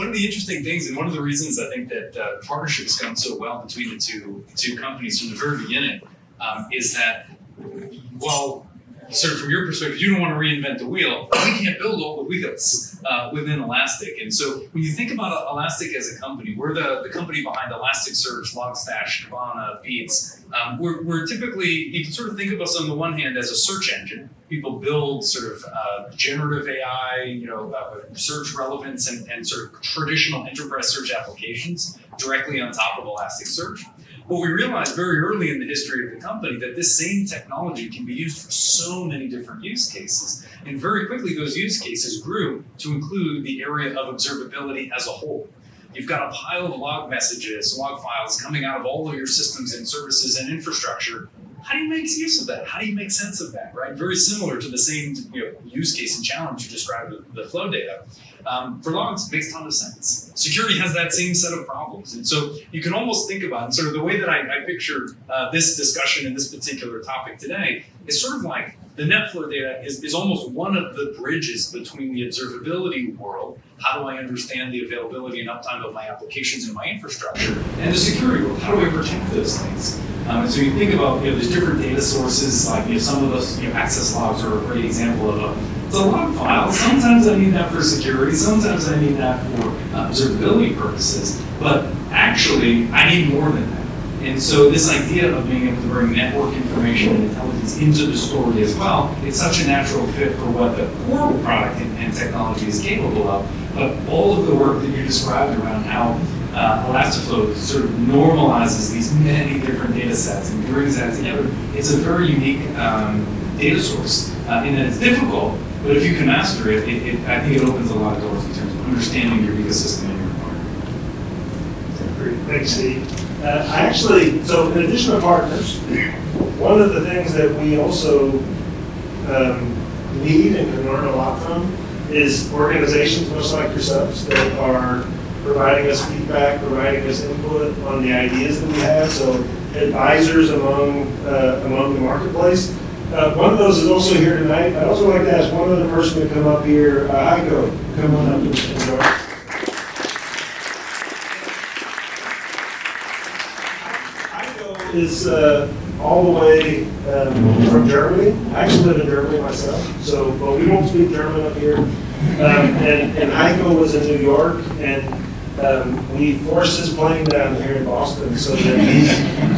one of the interesting things, and one of the reasons I think that partnership has gone so well between the two companies from the very beginning is that, well, sort of from your perspective, you don't want to reinvent the wheel. We can't build all the wheels within Elastic. And so when you think about Elastic as a company, we're the company behind Elasticsearch, Logstash, Kibana, Beats. We're typically, you can sort of think of us on the one hand as a search engine. People build sort of generative AI, search relevance and sort of traditional enterprise search applications directly on top of Elasticsearch. But we realized very early in the history of the company that this same technology can be used for so many different use cases. And very quickly, those use cases grew to include the area of observability as a whole. You've got a pile of log messages, log files coming out of all of your systems and services and infrastructure. How do you make use of that? How do you make sense of that, right? Very similar to the same use case and challenge you described with the flow data. For logs, it makes a ton of sense. Security has that same set of problems. And so you can almost think about, and sort of the way that I picture this discussion and this particular topic today is sort of like the NetFlow data is almost one of the bridges between the observability world, how do I understand the availability and uptime of my applications and my infrastructure, and the security world, how do I protect those things? And so you think about, there's different data sources, like some of those access logs are a great example of it's a log file. Sometimes I need that for security, sometimes I need that for observability purposes, but actually I need more than that. And so this idea of being able to bring network information and intelligence into the story as well, it's such a natural fit for what the core product and technology is capable of. But all of the work that you described around how ElastiFlow sort of normalizes these many different data sets and brings that together, it's a very unique data source in that it's difficult, but if you can master it, I think it opens a lot of doors in terms of understanding your ecosystem and your environment. Great, thanks, Steve. So in addition to partners, one of the things that we also need and can learn a lot from is organizations much like yourselves that are providing us feedback, providing us input on the ideas that we have. So advisors among the marketplace. One of those is also here tonight. I'd also like to ask one other person to come up here. Heiko, come on up and join us. Is all the way from Germany. I actually live in Germany myself, but we won't speak German up here. And Heiko was in New York, and we forced his plane down here in Boston so that he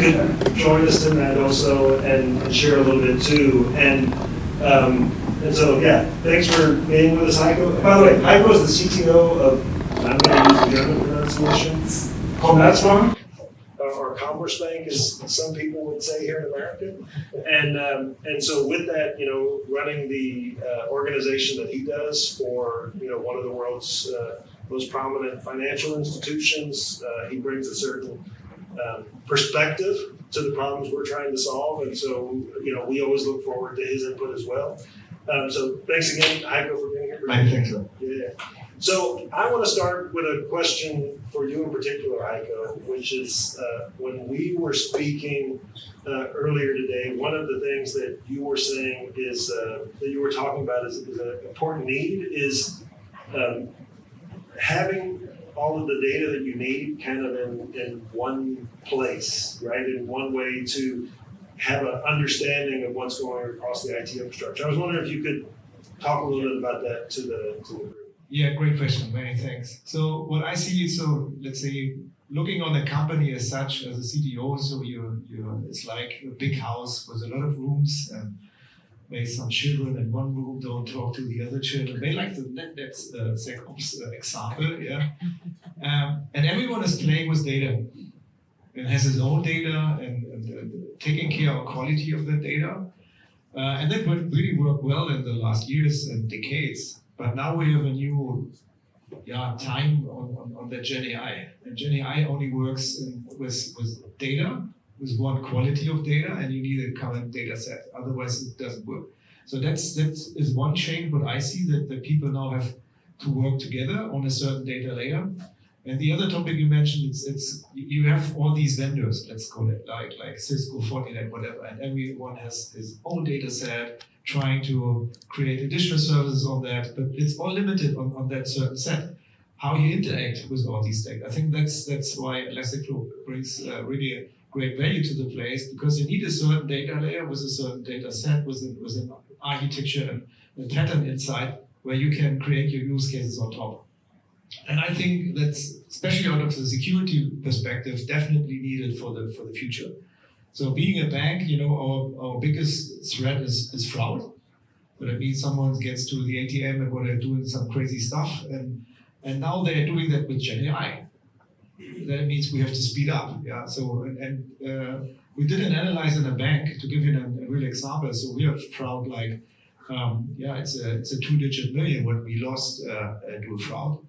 could join us tonight also and share a little bit too. And so, yeah, thanks for being with us, Heiko. By the way, Heiko is the CTO of, I'm going to use the German pronunciation, Commerzbank. Or Commerzbank, as some people would say here in America, and so with that, running the organization that he does for one of the world's most prominent financial institutions, he brings a certain perspective to the problems we're trying to solve, and so we always look forward to his input as well. So thanks again, Heiko, for being here. I think so. Yeah. So I want to start with a question for you in particular, Heiko, which is when we were speaking earlier today, one of the things that you were saying is that you were talking about is an important need is having all of the data that you need kind of in one place, right? In one way to have an understanding of what's going across the IT infrastructure. I was wondering if you could talk a little bit about that to the group. Yeah, great question. Many thanks. So what I see is, let's say, looking on a company as such, as a CTO, so it's like a big house with a lot of rooms, and maybe some children in one room don't talk to the other children. They like the NetOps SecOps example, yeah. And everyone is playing with data and has his own data and taking care of quality of that data. And that would really work well in the last years and decades. But now we have a new time on the GenAI. And GenAI only works with data, with one quality of data, and you need a current data set. Otherwise, it doesn't work. So that is one change, but I see that the people now have to work together on a certain data layer. And the other topic you mentioned, it's you have all these vendors, let's call it, like Cisco, Fortinet, whatever, and everyone has his own data set, trying to create additional services on that, but it's all limited on that certain set. how you interact with all these tech. I think that's why ElastiFlow brings really a great value to the place, because you need a certain data layer with a certain data set, with an architecture and a pattern inside where you can create your use cases on top. And I think that's, especially out of the security perspective, definitely needed for the future. So being a bank, our biggest threat is fraud. But it means someone gets to the ATM and they're doing some crazy stuff, and now they're doing that with GenAI. That means we have to speed up. Yeah. So we did an analysis in a bank to give you a real example. So we have fraud like it's a 2-digit million what we lost to a fraud,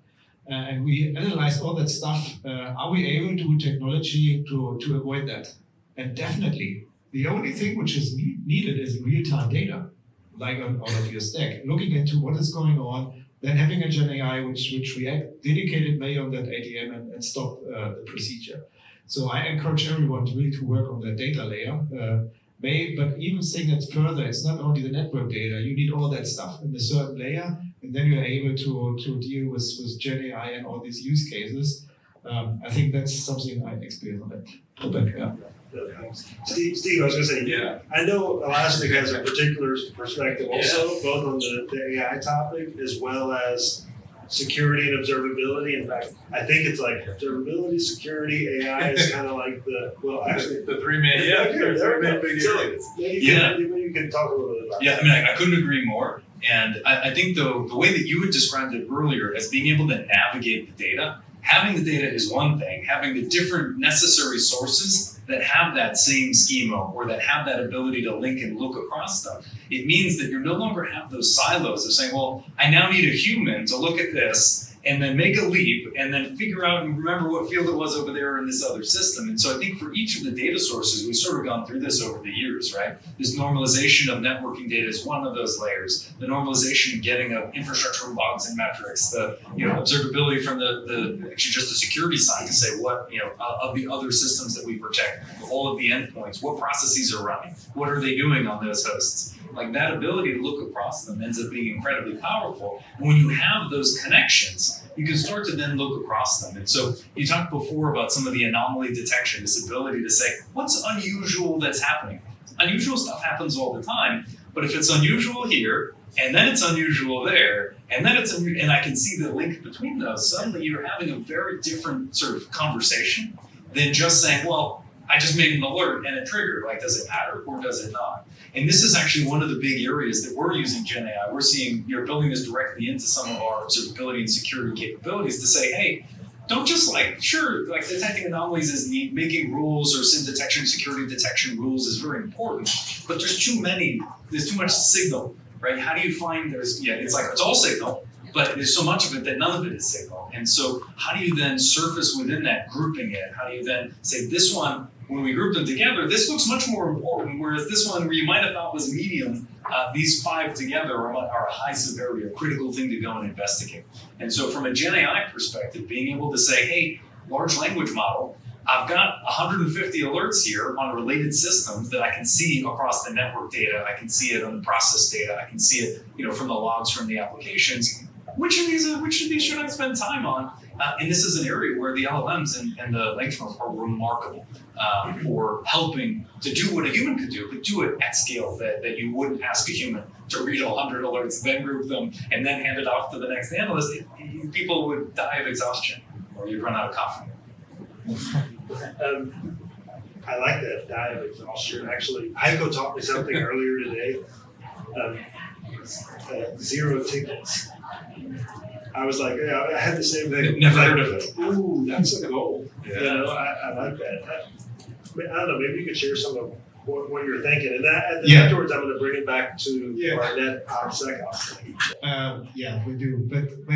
and we analyzed all that stuff. Are we able to do technology to avoid that? And definitely, the only thing which is needed is real-time data, like out of your stack, looking into what is going on, then having a GenAI which react dedicated may on that ATM and stop the procedure. So I encourage everyone to really work on that data layer. But even saying it further, it's not only the network data, you need all that stuff in a certain layer, and then you're able to deal with GenAI and all these use cases. I think that's something I experienced on that. Yeah. Steve, I was going to say, I know Elastic has a particular perspective also, both on the AI topic as well as security and observability. In fact, I think it's like observability, security, AI is kind of like the three main big areas. Maybe you can talk a little bit about that. I mean, I couldn't agree more. And I think the way that you had described it earlier as being able to navigate the data, having the data is one thing, having the different necessary sources that have that same schema or that have that ability to link and look across stuff, it means that you no longer have those silos of saying, well, I now need a human to look at this and then make a leap and then figure out and remember what field it was over there in this other system. And so I think for each of the data sources, we've sort of gone through this over the years, right? This normalization of networking data is one of those layers. The normalization of getting of infrastructure logs and metrics, the observability from the actually just the security side to say what, of the other systems that we protect, all of the endpoints, what processes are running, what are they doing on those hosts? Like that ability to look across them ends up being incredibly powerful. When you have those connections, you can start to then look across them. And so you talked before about some of the anomaly detection, this ability to say, what's unusual that's happening? Unusual stuff happens all the time, but if it's unusual here, and then it's unusual there, and then and I can see the link between those, suddenly you're having a very different sort of conversation than just saying, well, I just made an alert and it triggered. Like, does it matter or does it not? And this is actually one of the big areas that we're using GenAI. We're seeing you're building this directly into some of our observability and security capabilities to say, hey, don't just detecting anomalies is neat, making rules or SIM detection, security detection rules is very important, but there's too much signal, right? How do you find it's all signal, but there's so much of it that none of it is signal. And so how do you then surface within that grouping it? How do you then say this one, when we group them together, this looks much more important, whereas this one where you might have thought was medium, these five together are a high severity, a critical thing to go and investigate. And so from a GenAI perspective, being able to say, hey, large language model, I've got 150 alerts here on related systems that I can see across the network data. I can see it on the process data. I can see it, from the logs from the applications. Which of these should I spend time on? And this is an area where the LLMs and the language models are remarkable for helping to do what a human could do, but do it at scale that you wouldn't ask a human to read 100 alerts, then group them, and then hand it off to the next analyst. People would die of exhaustion, or you'd run out of coffee. I like that, die of exhaustion. Actually, Heiko taught me something earlier today. 0 tickets. I was like, I had the same thing. Never heard of it. Ooh, that's a goal. Yeah. I like that. I don't know, maybe you could share some of what you're thinking. And afterwards, I'm going to bring it back to our NetOps SecOps. We do. But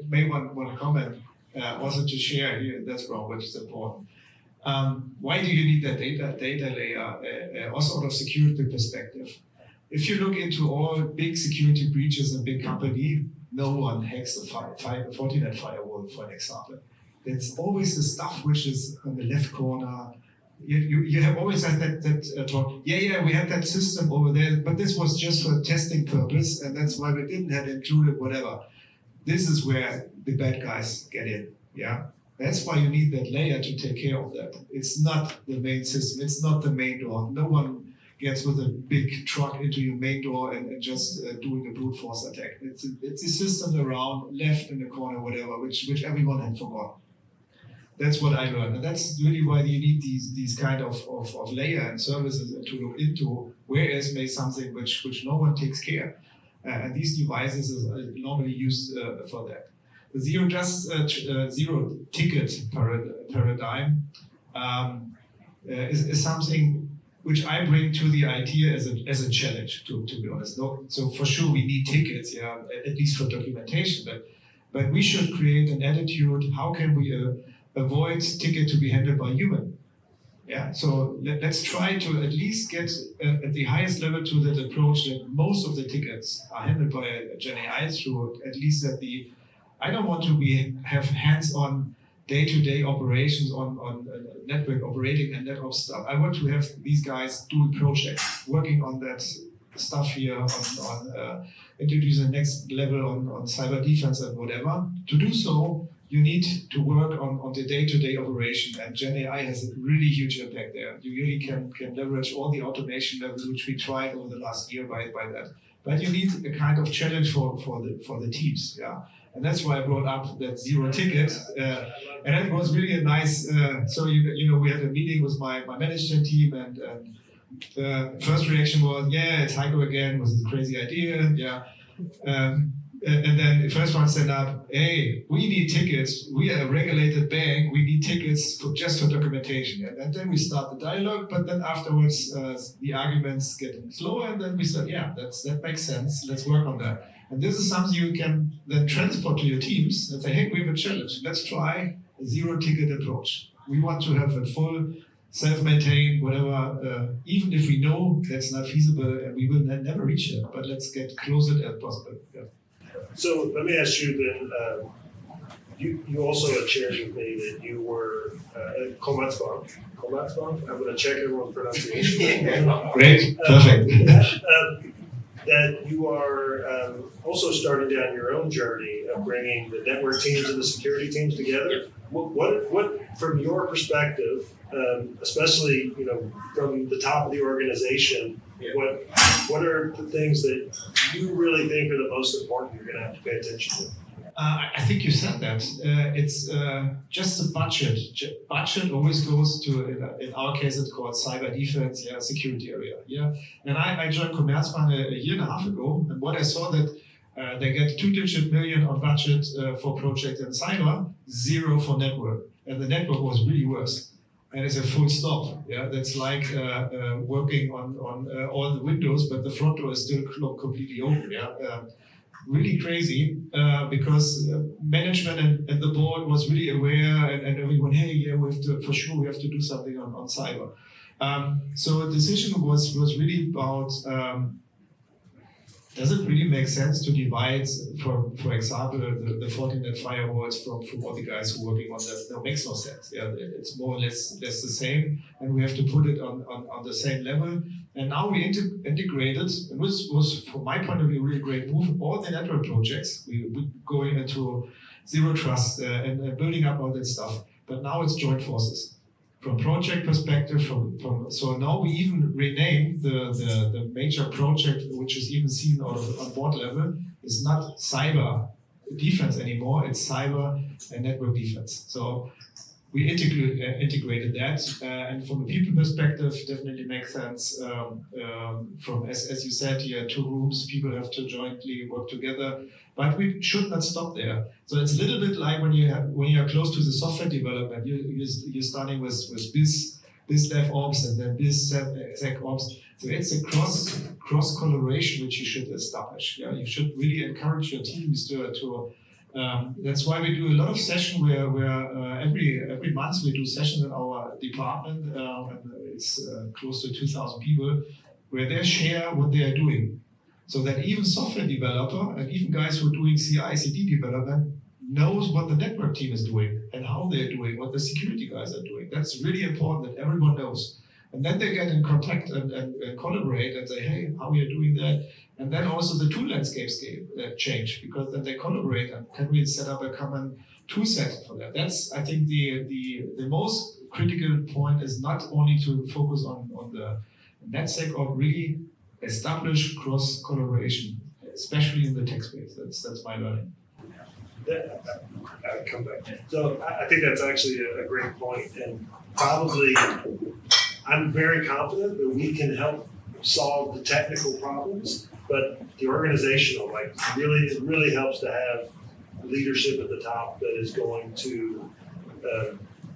may one comment also to share here, that's Robert, which is important. Why do you need that data layer, also out of security perspective? If you look into all big security breaches in a big company, no one hacks a Fortinet firewall, for an example. It's always the stuff which is on the left corner. You have always had that talk. We had that system over there, but this was just for testing purpose, and that's why we didn't have included whatever. This is where the bad guys get in. Yeah, that's why you need that layer to take care of that. It's not the main system. It's not the main door. No one gets with a big truck into your main door and just doing a brute force attack. It's a system around, left in the corner, whatever, which everyone had forgotten. That's what I learned, and that's really why you need these kind of layer and services to look into. Where is maybe something which no one takes care, and these devices is normally used for that. The zero ticket paradigm is something which I bring to the idea as a challenge. To be honest, no. So for sure we need tickets, yeah, at least for documentation, but we should create an attitude. How can we avoid ticket to be handled by human? Yeah, so let's try to at least get at the highest level to that approach that most of the tickets are handled by a GenAI through at least that I don't want to have hands-on day-to-day operations on network operating and NetOps stuff. I want to have these guys doing projects, working on that stuff here, on introducing the next level on cyber defense and whatever. To do so, you need to work on the day-to-day operation, and GenAI has a really huge impact there. You really can leverage all the automation levels which we tried over the last year by that. But you need a kind of challenge for the teams, yeah. And that's why I brought up that zero ticket, and it was really a nice. So we had a meeting with my management team, and the first reaction was, yeah, it's Heiko again. It was a crazy idea, yeah. And then the first one said up, hey, we need tickets. We are a regulated bank. We need tickets just for documentation. And then we start the dialogue, but then afterwards the arguments get slower, and then we said, yeah, that makes sense. Let's work on that. And this is something you can then transport to your teams and say, hey, we have a challenge. Let's try a zero-ticket approach. We want to have a full self-maintained, whatever, even if we know that's not feasible and we will never reach it, but let's get closer as possible. Yeah. So let me ask you then, you also had shared with me that you were at Commerzbank. I'm going to check everyone's pronunciation. Great, perfect. That you are also starting down your own journey of bringing the network teams and the security teams together. What from your perspective, especially from the top of the organization, what are the things that you really think are the most important you're going to have to pay attention to? I think you said that. It's just the budget. Budget always goes to, in our case, it's called cyber defense, security area. Yeah, and I joined Commerzbank a year and a half ago, and what I saw that they get 2-digit million on budget for project and cyber, 0 for network, and the network was really worse. And it's a full stop. Yeah, that's like working on all the windows, but the front door is still completely open. Yeah. Really crazy because management and the board was really aware and everyone, hey, yeah, we have to do something on cyber. So the decision was really about, does it really make sense to divide, for example, the Fortinet firewalls from all the guys who are working on that? That makes no sense. Yeah, it's more or less the same, and we have to put it on the same level. And now we integrated, and this was, from my point of view, a really great move. All the network projects, we going into zero trust and building up all that stuff. But now it's joint forces. From project perspective, so now we even renamed the major project, which is even seen on board level, is not cyber defense anymore. It's cyber and network defense. So we integrated that, and from a people perspective, definitely makes sense. From as you said here, 2 rooms, people have to jointly work together, but we should not stop there. So it's a little bit like when you are close to the software development, you're starting with biz DevOps and then biz SecOps. So it's a cross collaboration which you should establish. Yeah, you should really encourage your teams to. That's why we do a lot of sessions where every month we do sessions in our department, and it's close to 2,000 people, where they share what they are doing, so that even software developer and even guys who are doing CI/CD development knows what the network team is doing and how they're doing, what the security guys are doing. That's really important that everyone knows. And then they get in contact and collaborate and say, hey, how are you doing that? And then also the tool landscapes change, because then they collaborate and can we set up a common tool set for that. That's, I think, the most critical point is not only to focus on the NetSec, or really establish cross collaboration, especially in the tech space. That's my learning. I'll come back. So I think that's actually a great point, and probably I'm very confident that we can help solve the technical problems, but the organizational, like it really helps to have leadership at the top that is going to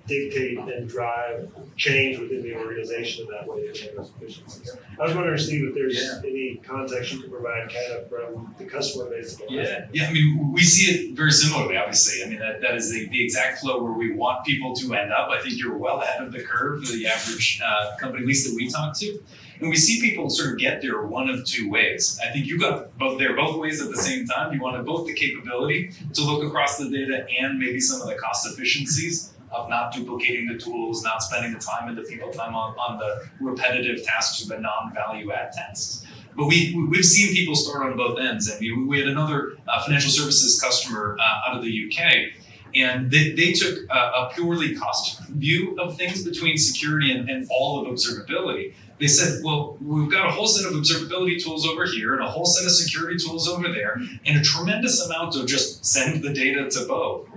dictate and drive change within the organization in that way and those efficiencies. I was wondering, Steve, if there's any context you can provide kind of from the customer base. Yeah, I mean, we see it very similarly, obviously. I mean, that is the exact flow where we want people to end up. I think you're well ahead of the curve for the average company, at least that we talk to. And we see people sort of get there one of two ways. I think you got both ways at the same time. You wanted both the capability to look across the data and maybe some of the cost efficiencies of not duplicating the tools, not spending the time and the people time on the repetitive tasks or the non-value add tasks. But we've seen people start on both ends. I mean, we had another financial services customer out of the UK, and they took a purely cost view of things between security and all of observability. They said, well, we've got a whole set of observability tools over here and a whole set of security tools over there, and a tremendous amount of just send the data to both.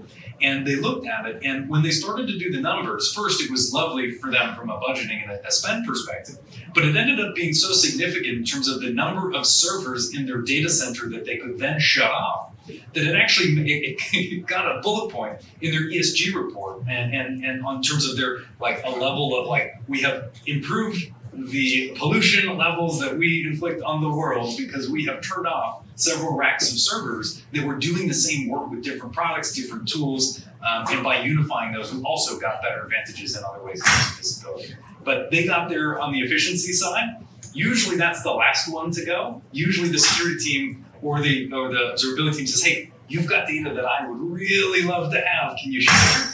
And they looked at it, and when they started to do the numbers, first it was lovely for them from a budgeting and a spend perspective, but it ended up being so significant in terms of the number of servers in their data center that they could then shut off, that it actually it got a bullet point in their ESG report, and on terms of their like a level of like, we have improved the pollution levels that we inflict on the world because we have turned off several racks of servers that were doing the same work with different products, different tools, and by unifying those, we also got better advantages in other ways of visibility. But they got there on the efficiency side. Usually that's the last one to go. Usually the security team or the observability team says, hey, you've got data that I would really love to have, can you share?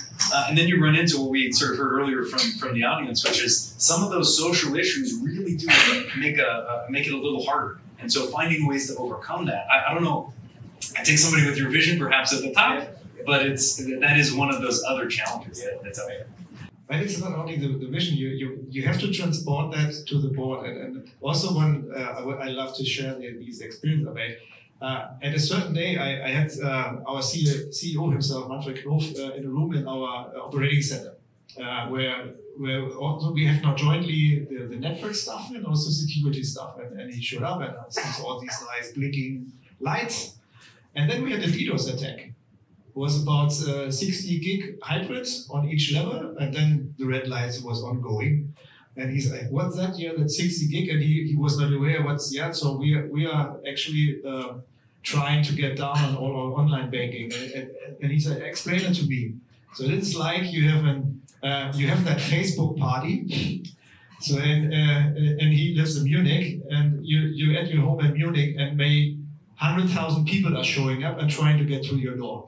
And then you run into what we sort of heard earlier from the audience, which is some of those social issues really do make it a little harder. And so finding ways to overcome that, I don't know, I take somebody with your vision perhaps at the top, but that is one of those other challenges that's out there. But it's not only the vision, you have to transport that to the board. And also I love to share these experiences I made. At a certain day, I had our CEO himself, Manfred Knof, in a room in our operating center, where also we have now jointly the network stuff and also security stuff. And he showed up and I saw all these nice blinking lights. And then we had a DDoS attack. It was about 60 gig hybrid on each level, and then the red lights was ongoing. And he's like, what's that? Yeah, that's 60 gig. And he was not aware what's that. So we are actually trying to get down on all our online banking. And he said, explain it to me. So it's like you have that Facebook party. So and he lives in Munich, and you're at your home in Munich, and 100,000 people are showing up and trying to get through your door.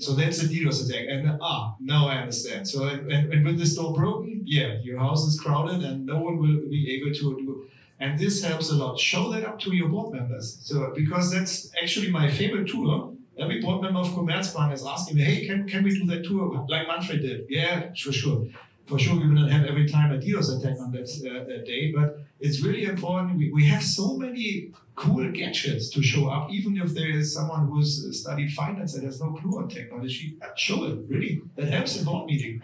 So that's a DDoS attack. And now I understand. So and with this door broken, your house is crowded and no one will be able to do. And this helps a lot. Show that up to your board members. So because that's actually my favorite tool. Every board member of Commerzbank is asking me, hey, can we do that tour like Manfred did? Yeah, sure. For sure, we will not have every time a DDoS attack on that day, but it's really important. We have so many cool gadgets to show up, even if there is someone who's studied finance and has no clue on technology. Show it, really. That helps in board meeting.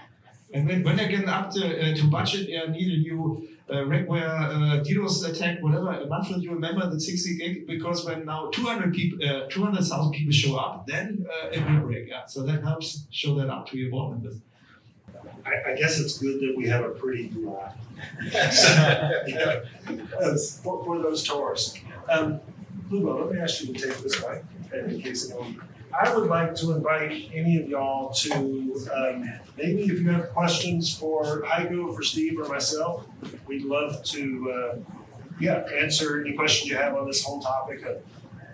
And when I get up to budget, need a new rackware, DDoS attack, whatever. Manfred, you remember the 60 gig? Because when now 200,000 people show up, then it will break. Yeah. So that helps show that up to your board members. I guess it's good that we have a pretty UI for those tours. Lubo, let me ask you to take this mic in case anyone. I would like to invite any of y'all to maybe if you have questions for Heiko, for Steve, or myself, we'd love to answer any questions you have on this whole topic of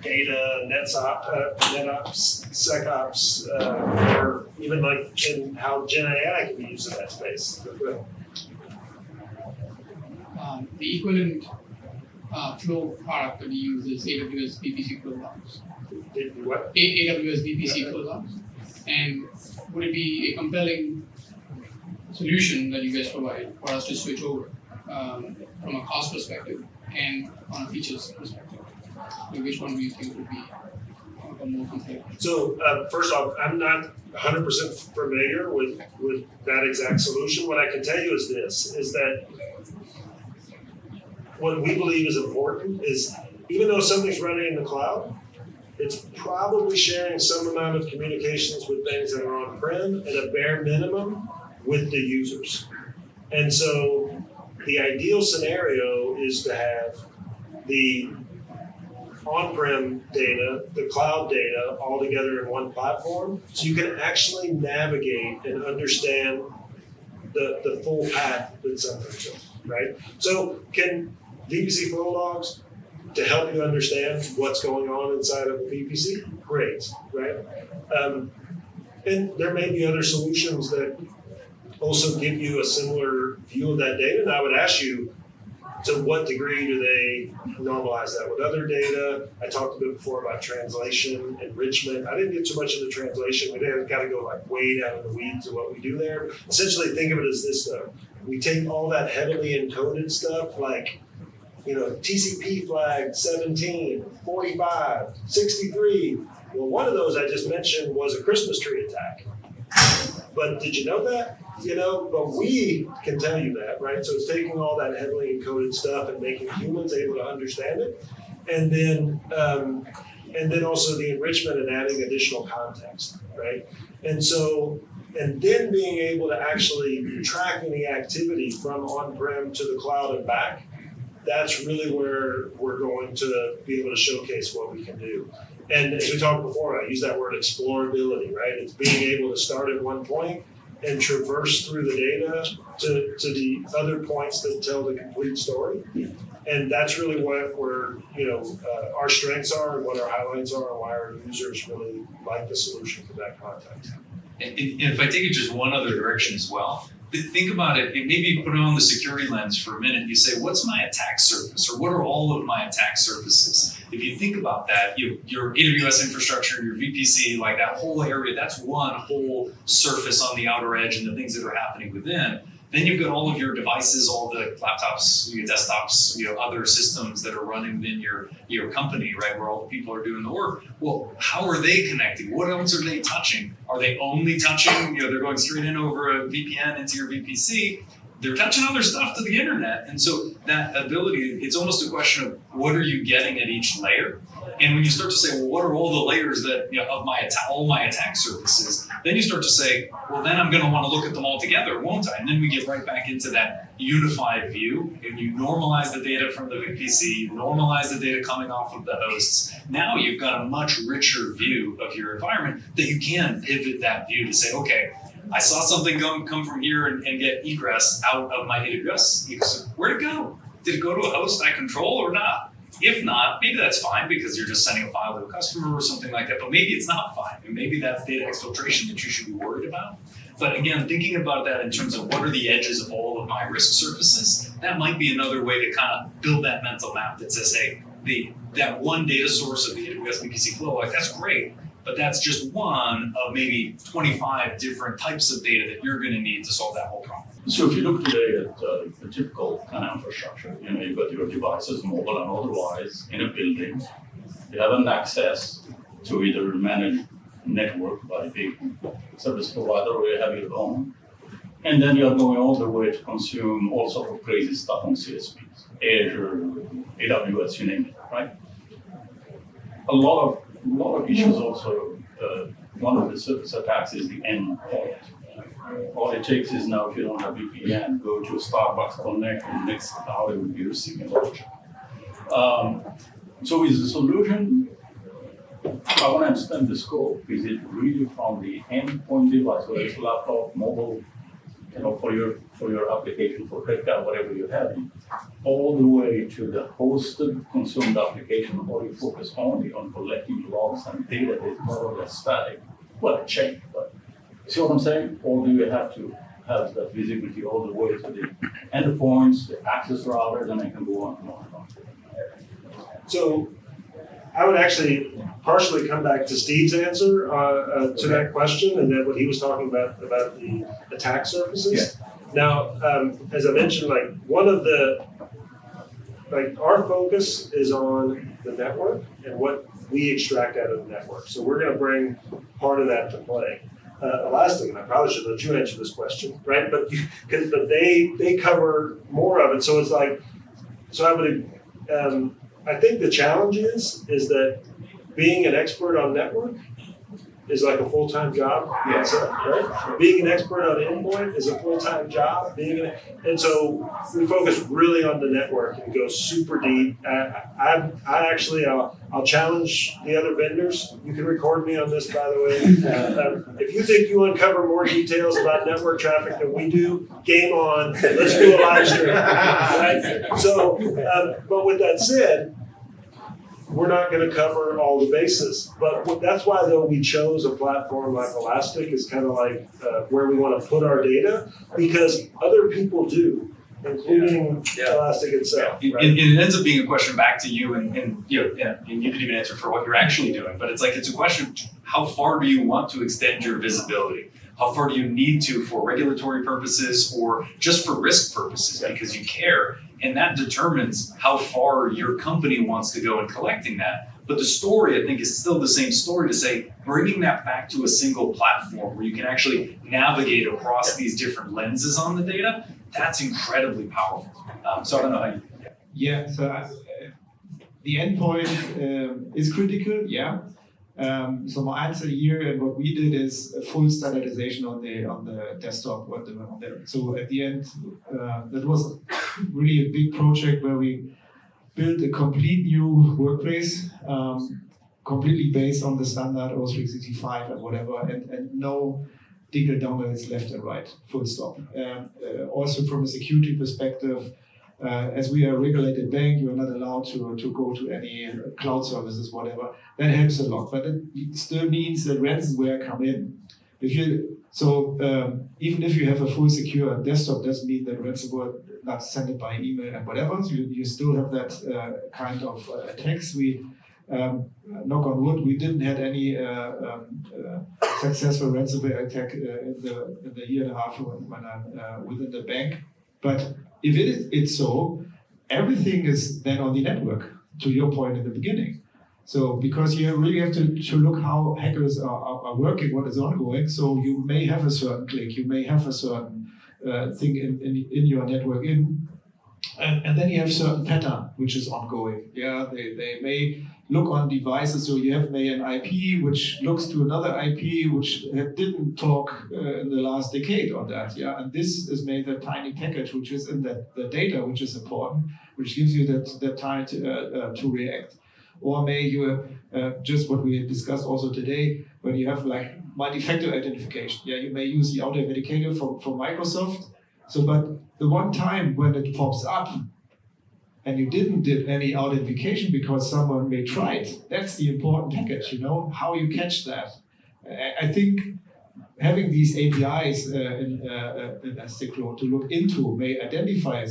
data, NetOps, SecOps, or even like in how GenAI can be used in that space. The equivalent flow product that we use is AWS VPC flow logs. What? AWS VPC flow logs. And would it be a compelling solution that you guys provide for us to switch over from a cost perspective and on a features perspective? Which one do you think would be more compelling? So first off, I'm not 100% familiar with that exact solution. What I can tell you is this, is that what we believe is important is even though something's running in the cloud, it's probably sharing some amount of communications with things that are on-prem at a bare minimum with the users. And so the ideal scenario is to have the on-prem data, the cloud data, all together in one platform, so you can actually navigate and understand the full path that something's on, right? So can VPC flow logs to help you understand what's going on inside of a VPC? Great, right? And there may be other solutions that also give you a similar view of that data. And I would ask you, to what degree do they normalize that with other data? I talked a bit before about translation, enrichment. I didn't get too much into translation. We didn't got to go like way down in the weeds of what we do there. Essentially, think of it as this though. We take all that heavily encoded stuff like, TCP flag 17, 45, 63. Well, one of those I just mentioned was a Christmas tree attack. But did you know that? But we can tell you that, right? So it's taking all that heavily encoded stuff and making humans able to understand it. And then also the enrichment and adding additional context, right? And then being able to actually track any activity from on-prem to the cloud and back, that's really where we're going to be able to showcase what we can do. And as we talked before, I use that word explorability, right? It's being able to start at one point and traverse through the data to the other points that tell the complete story. And that's really what our strengths are and what our highlights are and why our users really like the solution for that context. And if I take it just one other direction as well, think about it, and maybe put it on the security lens for a minute. You say, what's my attack surface, or what are all of my attack surfaces? If you think about that, your AWS infrastructure, your VPC, like that whole area, that's one whole surface on the outer edge and the things that are happening within. Then you've got all of your devices, all the laptops, your desktops, other systems that are running within your company, right, where all the people are doing the work. Well, how are they connecting? What else are they touching? Are they only touching, they're going straight in over a VPN into your VPC? They're touching other stuff to the internet. And so that ability, it's almost a question of what are you getting at each layer? And when you start to say, well, what are all the layers that of all my attack surfaces? Then you start to say, well, then I'm going to want to look at them all together, won't I? And then we get right back into that unified view. And you normalize the data from the VPC, you normalize the data coming off of the hosts. Now you've got a much richer view of your environment that you can pivot that view to say, okay, I saw something come from here and get egress out of my AWS. Where'd it go? Did it go to a host I control or not? If not, maybe that's fine because you're just sending a file to a customer or something like that, but maybe it's not fine. And maybe that's data exfiltration that you should be worried about. But again, thinking about that in terms of what are the edges of all of my risk surfaces, that might be another way to kind of build that mental map that says, hey, that one data source of the AWS VPC flow, like that's great, but that's just one of maybe 25 different types of data that you're going to need to solve that whole problem. So if you look today at the typical kind of infrastructure, you've got your devices, mobile and otherwise, in a building. You have an access to either manage network by a big service provider or you have your own. And then you're going all the way to consume all sorts of crazy stuff on CSPs, Azure, AWS, you name it, right? A lot of issues also, one of the surface attacks is the endpoint. All it takes is now, if you don't have VPN, go to a Starbucks Connect, and next hour it will be receiving a logic. So is the solution, I want to understand the scope. Is it really from the endpoint device, whether it's laptop, mobile, for your application, for credit card, whatever you have, all the way to the hosted consumed application, or you focus only on collecting logs and data that is more or less static? Well, check, but see what I'm saying? Or do you have to has that visibility all the way to the endpoints, the access routers, and I can go on and on and on. So I would actually partially come back to Steve's answer to that question, and then what he was talking about the attack surfaces. Now, as I mentioned, like one of the our focus is on the network and what we extract out of the network. So we're going to bring part of that to play. Elastic, and I probably should let you answer this question, right? But they cover more of it. So it's like, so I would, I think the challenge is that being an expert on network is like a full-time job. Yes. Right? Being an expert on endpoint is a full-time job. And so we focus really on the network and go super deep. I'll challenge the other vendors. You can record me on this, by the way. If you think you uncover more details about network traffic than we do, game on. Let's do a live stream. Right? So, but with that said, we're not going to cover all the bases, but that's why though we chose a platform like Elastic is kind of like where we want to put our data, because other people do, including Elastic itself. Right? It ends up being a question back to you, and you know, and you could even answer for what you're actually doing. But it's like it's a question: how far do you want to extend your visibility? How far do you need to for regulatory purposes or just for risk purposes because you care? And that determines how far your company wants to go in collecting that. But the story, I think, is still the same story to say, bringing that back to a single platform where you can actually navigate across these different lenses on the data, that's incredibly powerful. So I don't know how you... Yeah, so the endpoint is critical, yeah. So my answer here and what we did is a full standardization on the desktop. So at the end, that was really a big project where we built a complete new workplace, completely based on the standard O365 and whatever, and no digital downloads left and right, full stop. Also from a security perspective, as we are a regulated bank, you are not allowed to go to any cloud services, whatever. That helps a lot, but it still means that ransomware come in. Even if you have a full secure desktop, doesn't mean that ransomware not send it by email and whatever. So you still have that kind of attacks. We knock on wood, we didn't have any successful ransomware attack in the year and a half when I'm within the bank. But if it's so, everything is then on the network, to your point in the beginning. So because you really have to look how hackers are working, what is ongoing. So you may have a certain click, you may have a certain thing in your network and then you have certain pattern which is ongoing. Yeah, they may look on devices, so you have an IP which looks to another IP which didn't talk in the last decade on that. Yeah, and this is made a tiny package which is in the data, which is important, which gives you that time to react. Or may you just what we discussed also today, when you have like multi-factor identification. Yeah, you may use the authenticator from Microsoft. So, but the one time when it pops up, and you didn't do any authentication because someone may try it, that's the important package, how you catch that. I think having these APIs in SecOps to look into may identify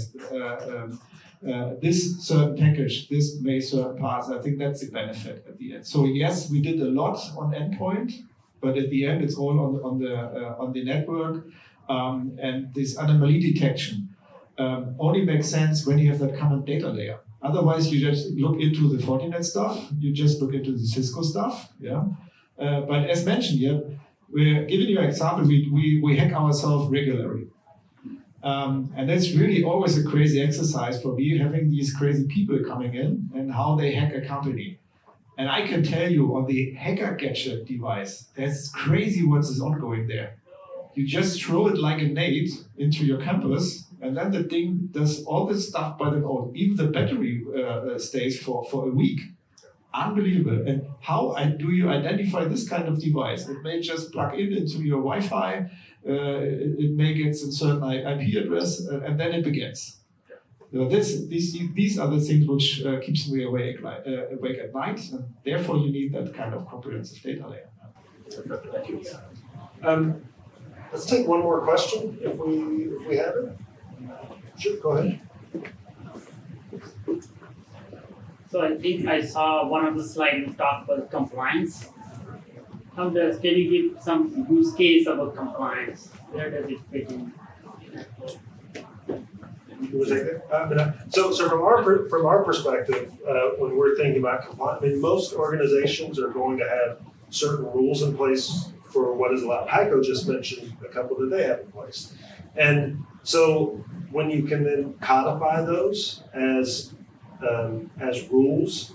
this certain package, this may certain parts. I think that's the benefit at the end. So yes, we did a lot on endpoint, but at the end it's all on the network, and this anomaly detection. Only makes sense when you have that common data layer. Otherwise, you just look into the Fortinet stuff, you just look into the Cisco stuff, yeah. But as mentioned, yeah, we're giving you an example. We hack ourselves regularly, and that's really always a crazy exercise for me, having these crazy people coming in and how they hack a company. And I can tell you on the hacker gadget device, that's crazy what is ongoing there. You just throw it like a nade into your campus, and then the thing does all this stuff by the own. Even the battery stays for a week. Unbelievable. And how do you identify this kind of device? It may just plug into your Wi-Fi. It may get a certain IP address, and then it begins. So these are the things which keeps me awake at night, and therefore you need that kind of comprehensive data layer. Thank you. Let's take one more question if we have it. Sure, go ahead. So I think I saw one of the slides you talked about compliance. Can you give some use case about compliance? Where does it fit in? So from our perspective, when we're thinking about compliance, I mean, most organizations are going to have certain rules in place for what is allowed. Heiko just mentioned a couple that they have in place. And so when you can then codify those as rules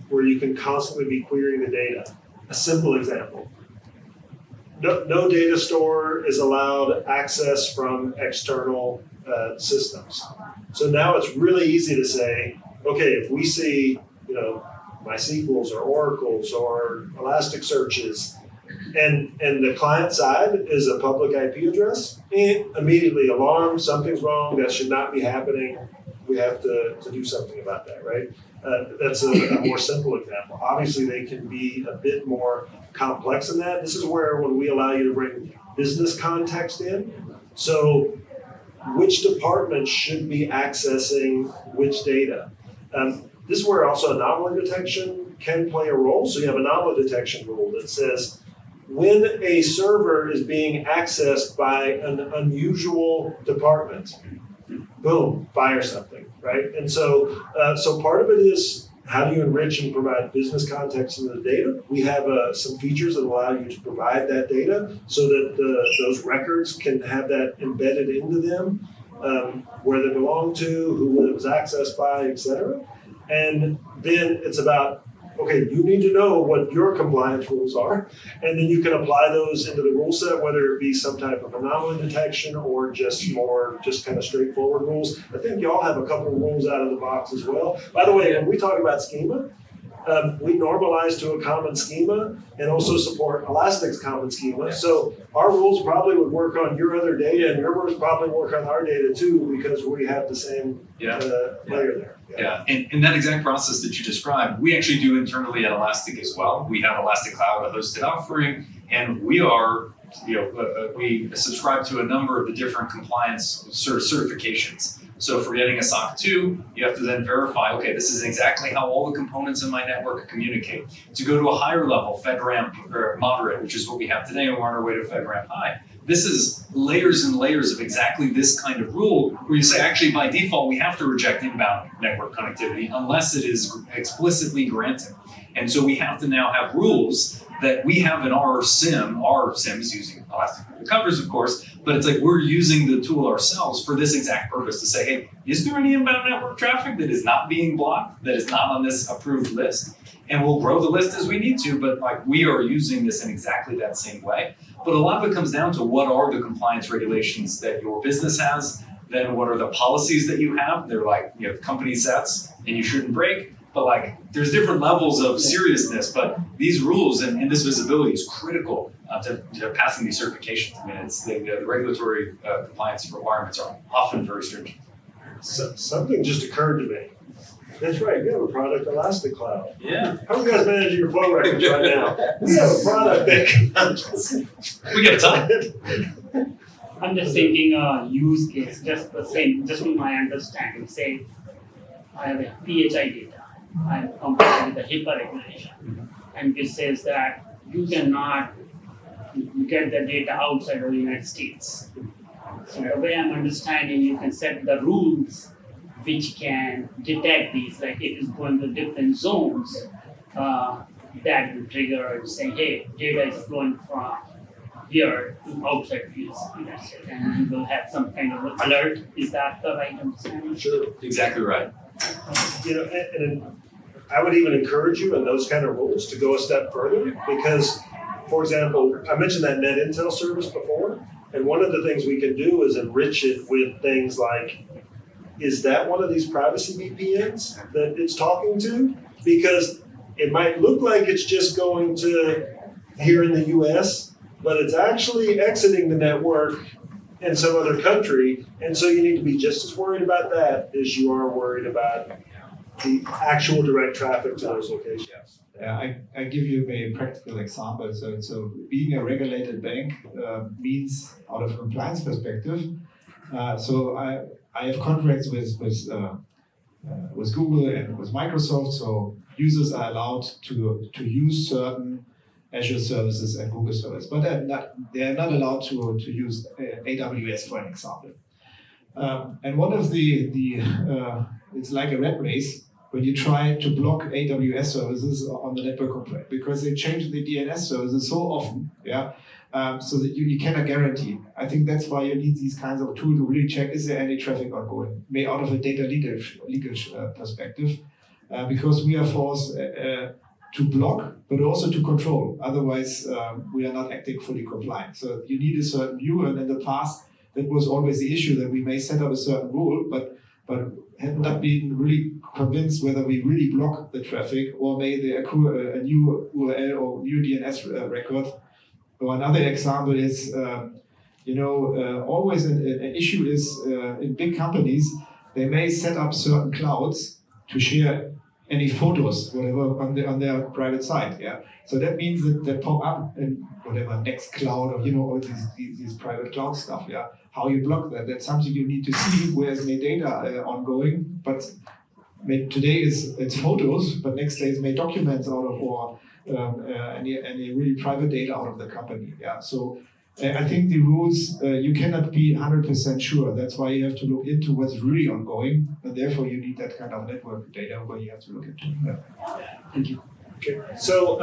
where you can constantly be querying the data. A simple example. No data store is allowed access from external systems. So now it's really easy to say, okay, if we see, MySQLs or Oracles or Elasticsearches, and the client side is a public IP address, immediately alarm, something's wrong, that should not be happening. We have to do something about that, right? That's a more simple example. Obviously, they can be a bit more complex than that. This is where when we allow you to bring business context in. So which department should be accessing which data? This is where also anomaly detection can play a role. So you have an anomaly detection rule that says when a server is being accessed by an unusual department, boom, fire something, right? And so part of it is how do you enrich and provide business context into the data? We have some features that allow you to provide that data so that those records can have that embedded into them, where they belong to, who it was accessed by, et cetera. And then it's about, okay, you need to know what your compliance rules are, and then you can apply those into the rule set, whether it be some type of anomaly detection or just kind of straightforward rules. I think y'all have a couple of rules out of the box as well. By the way, when we talk about schema, we normalize to a common schema and also support Elastic's common schema. Yes. So our rules probably would work on your other data, and your rules probably work on our data too, because we have the same layer there. Yeah, and that exact process that you described, we actually do internally at Elastic as well. We have Elastic Cloud, a hosted offering, and we are, we subscribe to a number of the different compliance certifications. So for getting a SOC 2, you have to then verify, okay, this is exactly how all the components in my network communicate. To go to a higher level, FedRAMP or moderate, which is what we have today, and we're on our way to FedRAMP high. This is layers and layers of exactly this kind of rule where you say, actually, by default, we have to reject inbound network connectivity unless it is explicitly granted. And so we have to now have rules that we have in our SIM is using Elastic Recovers, of course, but it's like we're using the tool ourselves for this exact purpose to say, hey, is there any inbound network traffic that is not being blocked, that is not on this approved list? And we'll grow the list as we need to, but like we are using this in exactly that same way. But a lot of it comes down to what are the compliance regulations that your business has, then what are the policies that you have? They're like, company sets and you shouldn't break. But like, there's different levels of seriousness, but these rules and this visibility is critical to passing these certifications. I mean, it's the regulatory compliance requirements are often very stringent. So, something just occurred to me. That's right, you have a product, Elastic Cloud. Yeah. How are you guys managing your flow records right now? We have a product that we get time. I'm just thinking use case, just the same, just from my understanding. Say, I have a PHI data. I'm compliant with the HIPAA regulation. And it says that you cannot get the data outside of the United States. So the way I'm understanding, you can set the rules which can detect these, like if it's going to different zones, that will trigger saying, hey, data is flowing from here to outside views, and you will have some kind of alert. Is that the right understanding? Sure. Exactly right. And I would even encourage you in those kind of rules to go a step further because, for example, I mentioned that net intel service before, and one of the things we can do is enrich it with things like, is that one of these privacy VPNs that it's talking to? Because it might look like it's just going to here in the US, but it's actually exiting the network in some other country. And so you need to be just as worried about that as you are worried about the actual direct traffic to those locations. I give you a practical example. So being a regulated bank means, out of compliance perspective, so I have contracts with Google and with Microsoft. So users are allowed to use certain Azure services and Google services, but they're not allowed to use AWS, for an example. And one of it's like a rat race when you try to block AWS services on the network component, because they change the DNS services so often, so that you cannot guarantee. I think that's why you need these kinds of tools to really check, is there any traffic ongoing, made out of a data leakage perspective, because we are forced to block, but also to control. Otherwise, we are not acting fully compliant. So you need a certain view, and in the past, that was always the issue, that we may set up a certain rule, but have not been really convinced whether we really block the traffic or may they accrue a new URL or new DNS record. Or another example is, always an issue is in big companies, they may set up certain clouds to share any photos, whatever, on their private site. So that means that they pop up in whatever Nextcloud or all these private cloud stuff. How you block that? That's something you need to see. Where's my data ongoing? But today it's photos, but next day it's made documents out of, or any really private data out of the company. So I think the rules, you cannot be 100% sure. That's why you have to look into what's really ongoing, and therefore you need that kind of network data where you have to look into. Thank you. Okay, so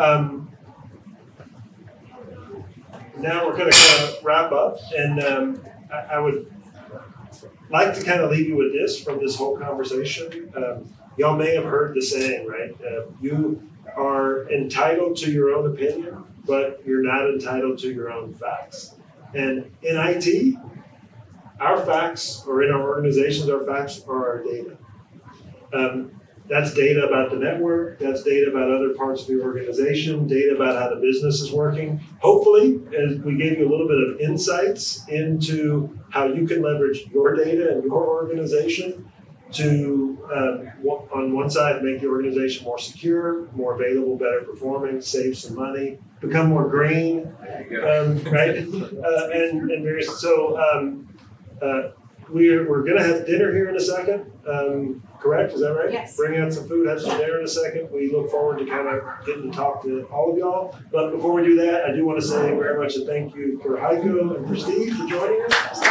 now we're going to kind of wrap up, and I would like to kind of leave you with this from this whole conversation. Y'all may have heard the saying, right? You are entitled to your own opinion, but you're not entitled to your own facts. And in IT, our facts, or in our organizations, our facts are our data. That's data about the network, that's data about other parts of the organization, data about how the business is working. Hopefully, as we gave you a little bit of insights into how you can leverage your data and your organization to, on one side, make the organization more secure, more available, better performing, save some money, become more green, right? And various. So we're going to have dinner here in a second. Correct? Is that right? Yes. Bring out some food, have some dinner in a second. We look forward to kind of getting to talk to all of y'all. But before we do that, I do want to say very much a thank you for Heiko and for Steve for joining us.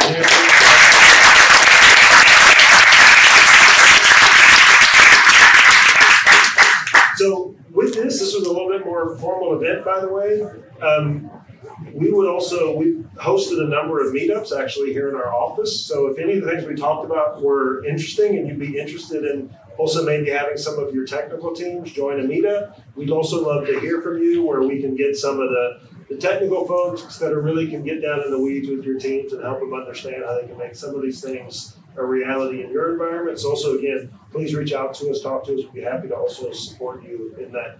So with this was a little bit more formal event, by the way. We hosted a number of meetups actually here in our office. So if any of the things we talked about were interesting and you'd be interested in also maybe having some of your technical teams join a meetup, we'd also love to hear from you, where we can get some of the technical folks that really can get down in the weeds with your teams and help them understand how they can make some of these things a reality in your environment. So also, again, please reach out to us, talk to us. We'd be happy to also support you in that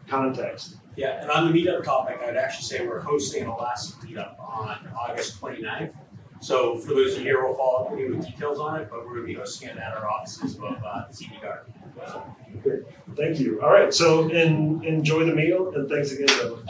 context. Yeah, and on the meetup topic, I'd actually say we're hosting an Elastic meetup on August 29th. So for those of you here, we'll follow up with you with details on it, but we're going to be hosting it at our offices of CD Garden. So. Great, thank you. All right, so enjoy the meal, and thanks again, everyone.